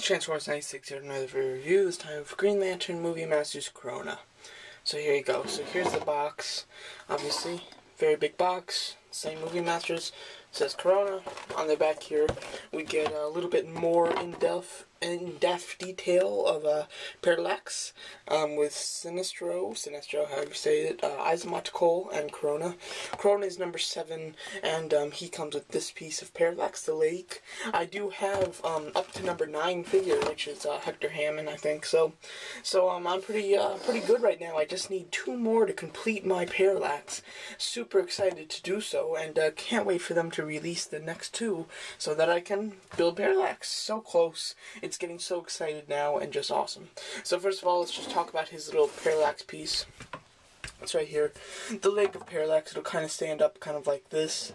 Transformers 96 here, another review, this time of Green Lantern Movie Masters Krona. So here you go. So here's the box, obviously, very big box, same Movie Masters, it says Krona. On the back here, we get a little bit more in-depth detail of Parallax, with Sinestro, however you say it, Isomatical, and Krona. Krona is number 7, and he comes with this piece of Parallax, the lake. I do have up to number 9 figure, which is Hector Hammond, I think. So I'm pretty good right now. I just need 2 more to complete my Parallax. Super excited to do so, and can't wait for them to release the next 2 so that I can build Parallax. So close. It's getting so excited now and just awesome. So first of all, let's just talk about his little Parallax piece. It's right here. The leg of Parallax, it'll kind of stand up kind of like this.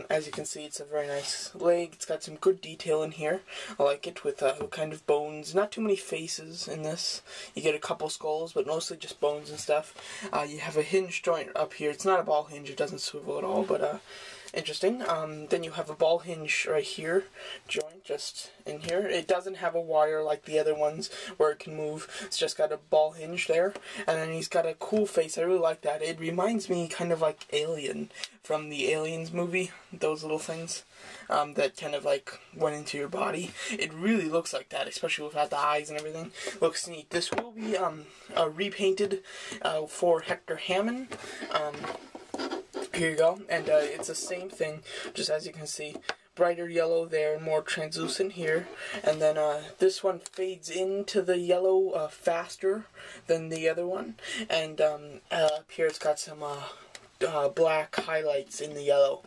As you can see, it's a very nice leg. It's got some good detail in here. I like it with kind of bones. Not too many faces in this. You get a couple skulls, but mostly just bones and stuff. You have a hinge joint up here. It's not a ball hinge. It doesn't swivel at all, but interesting. Then you have a ball hinge right here, joint just in here. It doesn't have a wire like the other ones where it can move. It's just got a ball hinge there, and then he's got a cool face. I really like that. It reminds me kind of like Alien from the Aliens movie. Those little things that kind of like went into your body. It really looks like that, especially without the eyes and everything. Looks neat. This will be repainted for Hector Hammond. Here you go, and it's the same thing, just as you can see, brighter yellow there, more translucent here, and then this one fades into the yellow faster than the other one, and up here it's got some black highlights in the yellow.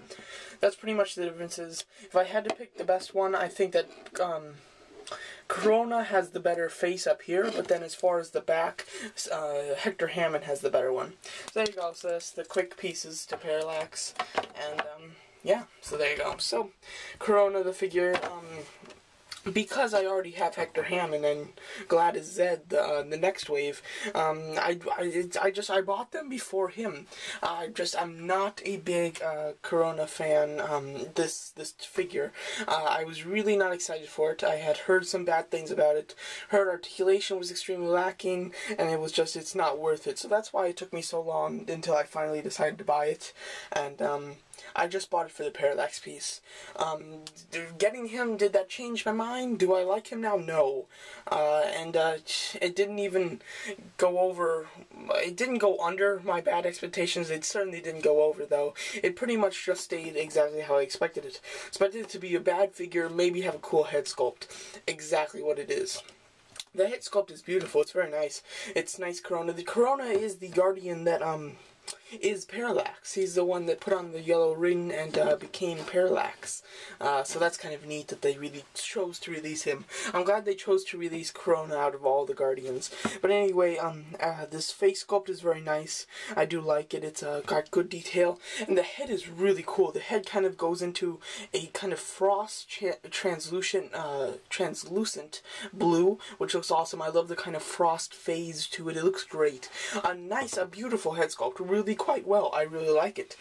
That's pretty much the differences. If I had to pick the best one, I think that Krona has the better face up here, but then as far as the back, Hector Hammond has the better one. So there you go. So that's the quick pieces to Parallax, and yeah. So there you go. So Krona, the figure. Because I already have Hector Hammond and Gladys Zed, the next wave, I bought them before him. I'm not a big Krona fan. This figure, I was really not excited for it. I had heard some bad things about it. Heard Articulation was extremely lacking, and it's not worth it. So that's why it took me so long until I finally decided to buy it, and I just bought it for the Parallax piece. Getting him, did that change my mind? Do I like him now? No. It didn't even go over, it didn't go under my bad expectations. It certainly didn't go over, though. It pretty much just stayed exactly how I expected it. Expected it to be a bad figure, maybe have a cool head sculpt. Exactly what it is. The head sculpt is beautiful. It's very nice. It's nice Krona. The Krona is the guardian that, is Parallax. He's the one that put on the yellow ring and became Parallax. So that's kind of neat that they really chose to release him. I'm glad they chose to release Krona out of all the Guardians. But anyway, this face sculpt is very nice. I do like it. It's got good detail. And the head is really cool. The head kind of goes into a kind of frost translucent blue, which looks awesome. I love the kind of frost phase to it. It looks great. A beautiful head sculpt. Really quite well. I really like it.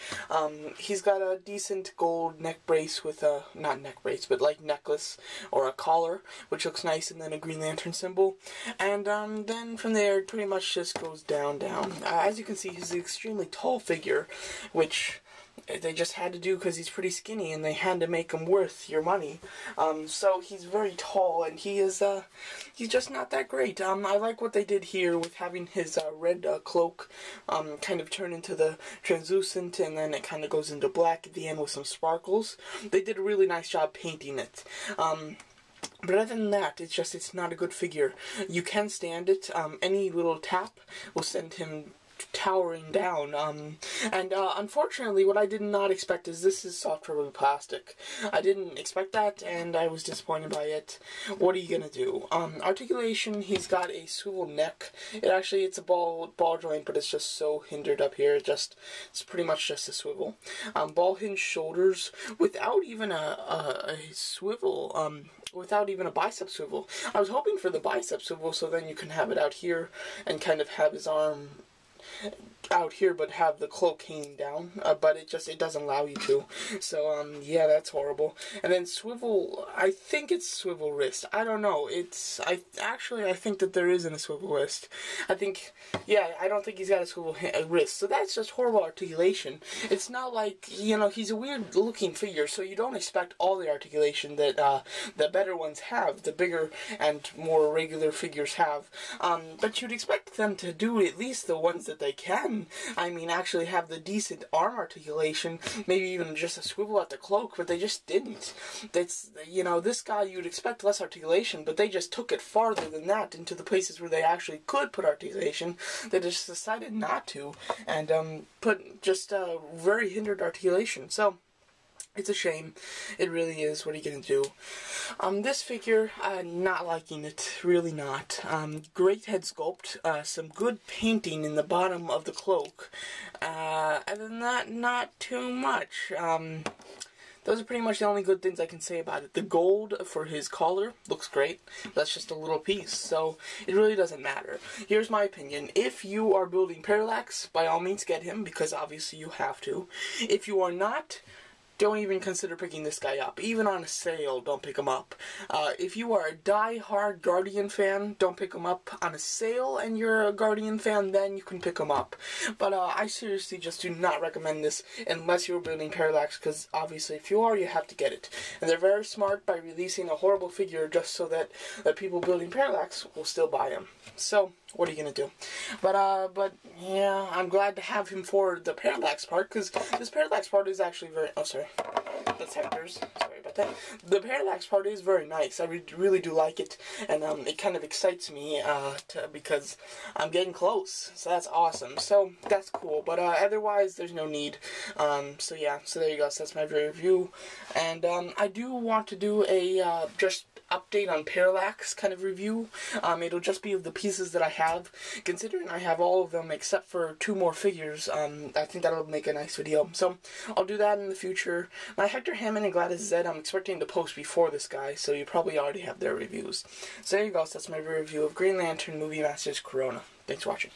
He's got a decent gold neck brace with a, not neck brace, but like necklace or a collar, which looks nice, and then a Green Lantern symbol. And then from there, it pretty much just goes down. As you can see, he's an extremely tall figure, which they just had to do because he's pretty skinny, and they had to make him worth your money. So he's very tall, and he's just not that great. I like what they did here with having his red cloak kind of turn into the translucent, and then it kind of goes into black at the end with some sparkles. They did a really nice job painting it. But other than that, it's not a good figure. You can stand it. Any little tap will send him towering down, unfortunately, what I did not expect is this is soft rubber plastic. I didn't expect that, and I was disappointed by it. What are you gonna do? Articulation, he's got a swivel neck. It's a ball joint, but it's just so hindered up here. It's pretty much just a swivel. Ball hinge shoulders without even a swivel. Without even a bicep swivel. I was hoping for the bicep swivel, so then you can have it out here and kind of have his arm out here, but have the cloak hanging down, but it doesn't allow you to. So yeah, that's horrible. And then swivel, I think it's swivel wrist. I don't know. I think that there isn't a swivel wrist. I don't think he's got a swivel wrist. So that's just horrible articulation. It's not like, you know, he's a weird looking figure, so you don't expect all the articulation that the better ones have, the bigger and more regular figures have. But you'd expect them to do at least the ones that they can. I mean, actually have the decent arm articulation, maybe even just a swivel at the cloak, but they just didn't. That's, you know, this guy, you'd expect less articulation, but they just took it farther than that into the places where they actually could put articulation. They just decided not to, and put just very hindered articulation. So it's a shame. It really is. What are you going to do? This figure, not liking it. Really not. Great head sculpt. Some good painting in the bottom of the cloak. Other than that, not too much. Those are pretty much the only good things I can say about it. The gold for his collar looks great. That's just a little piece, so it really doesn't matter. Here's my opinion. If you are building Parallax, by all means get him, because obviously you have to. If you are not, don't even consider picking this guy up. Even on a sale, don't pick him up. If you are a die-hard Guardian fan, don't pick him up. On a sale and you're a Guardian fan, then you can pick him up. But I seriously just do not recommend this unless you're building Parallax, because obviously if you are, you have to get it. And they're very smart by releasing a horrible figure just so that people building Parallax will still buy him. So, what are you going to do? But yeah, I'm glad to have him for the Parallax part, because this Parallax part is actually very... Oh, sorry. That's Hector's. Sorry about that. The Parallax part is very nice. I really do like it, and it kind of excites me because I'm getting close. So that's awesome. So that's cool. But otherwise, there's no need. So yeah. So there you go. So that's my review, and I do want to do a just update on Parallax kind of review. It'll just be of the pieces that I have. Considering I have all of them except for 2 more figures, I think that'll make a nice video. So I'll do that in the future. My Hector Hammond and Gladys Zed, I'm expecting to post before this guy, so you probably already have their reviews. So there you go. So that's my review of Green Lantern Movie Masters Krona. Thanks for watching.